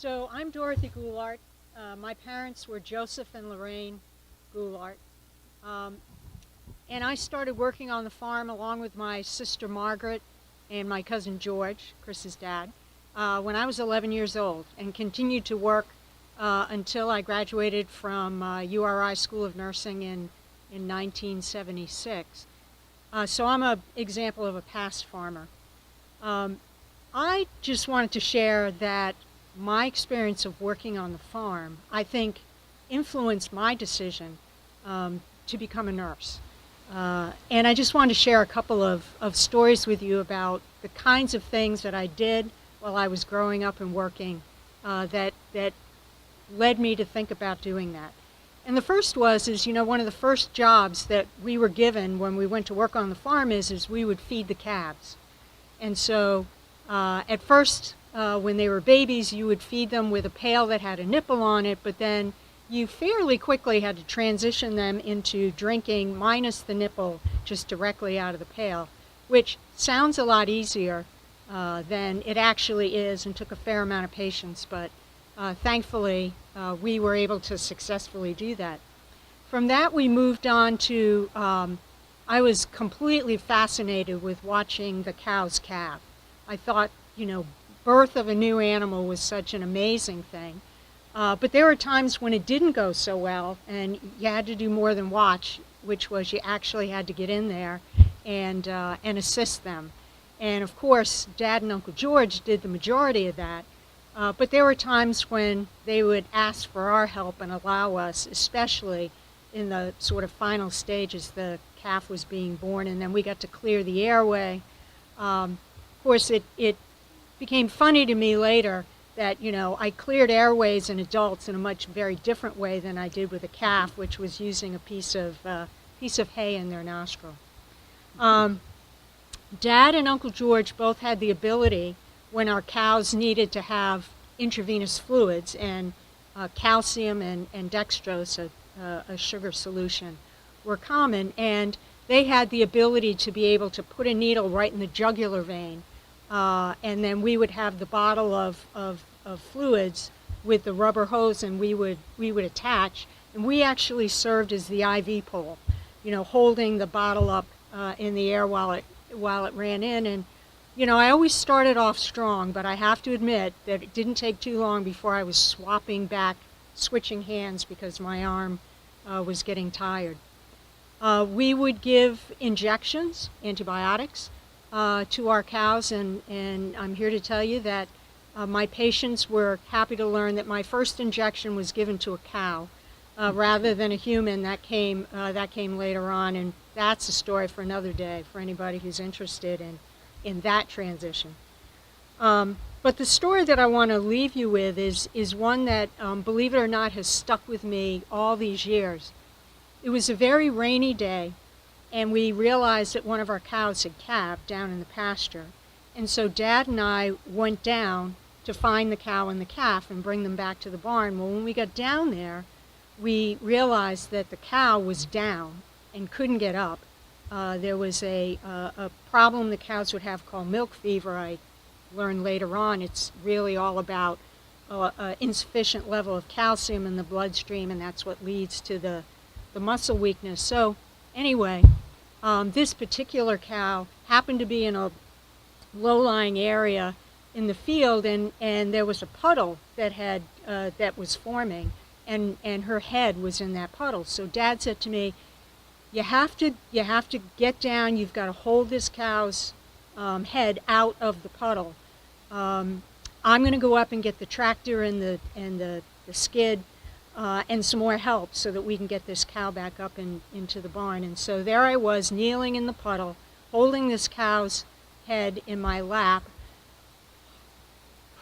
So I'm Dorothy Goulart. My parents were Joseph and Lorraine Goulart. Um, and I started working on the farm along with my sister Margaret and my cousin George, Chris's dad, when I was 11 years old, and continued to work until I graduated from URI School of Nursing in 1976. So I'm an example of a past farmer. Um, I just wanted to share that my experience of working on the farm, I think, influenced my decision to become a nurse. And I just wanted to share a couple of stories with you about the kinds of things that I did while I was growing up and working that led me to think about doing that. And the first is, one of the first jobs that we were given when we went to work on the farm is we would feed the calves. And so at first, when they were babies, you would feed them with a pail that had a nipple on it, but then you fairly quickly had to transition them into drinking minus the nipple just directly out of the pail, which sounds a lot easier than it actually is and took a fair amount of patience, but thankfully we were able to successfully do that. From that we moved on to, I was completely fascinated with watching the cows calve. I thought, birth of a new animal was such an amazing thing. But there were times when it didn't go so well and you had to do more than watch, which was you actually had to get in there and assist them. And of course, Dad and Uncle George did the majority of that. But there were times when they would ask for our help and allow us, especially in the sort of final stages. The calf was being born and then we got to clear the airway. Of course, it became funny to me later that, I cleared airways in adults in a very different way than I did with a calf, which was using a piece of hay in their nostril. Dad and Uncle George both had the ability, when our cows needed to have intravenous fluids, and calcium and dextrose, a sugar solution, were common, and they had the ability to be able to put a needle right in the jugular vein. And then we would have the bottle of fluids with the rubber hose, and we would attach, and we actually served as the IV pole, holding the bottle up in the air while it ran in. And I always started off strong, but I have to admit that it didn't take too long before I was switching hands because my arm was getting tired. We would give injections, antibiotics, to our cows, and I'm here to tell you that my patients were happy to learn that my first injection was given to a cow rather than a human. That came later on, and that's a story for another day for anybody who's interested in that transition. But the story that I want to leave you with is one that, believe it or not, has stuck with me all these years. It was a very rainy day, and we realized that one of our cows had calved down in the pasture. And so Dad and I went down to find the cow and the calf and bring them back to the barn. Well, when we got down there, we realized that the cow was down and couldn't get up. There was a problem the cows would have called milk fever. I learned later on it's really all about insufficient level of calcium in the bloodstream, and that's what leads to the muscle weakness. So anyway, this particular cow happened to be in a low-lying area in the field, and there was a puddle that was forming, and her head was in that puddle. So Dad said to me, you have to get down. You've got to hold this cow's head out of the puddle. I'm going to go up and get the tractor and the skid and some more help so that we can get this cow back up into the barn. And so there I was, kneeling in the puddle, holding this cow's head in my lap,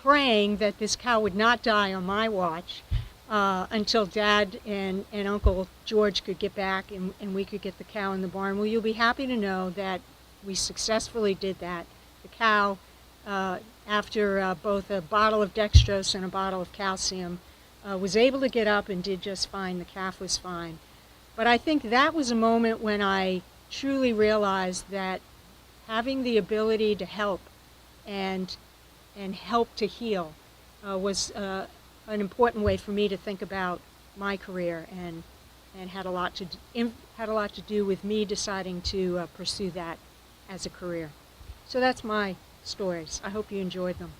praying that this cow would not die on my watch until Dad and Uncle George could get back and we could get the cow in the barn. Well, you'll be happy to know that we successfully did that. The cow, after both a bottle of dextrose and a bottle of calcium, was able to get up and did just fine. The calf was fine. But I think that was a moment when I truly realized that having the ability to help and help to heal was an important way for me to think about my career, and had a lot to do with me deciding to pursue that as a career. So that's my stories. I hope you enjoyed them.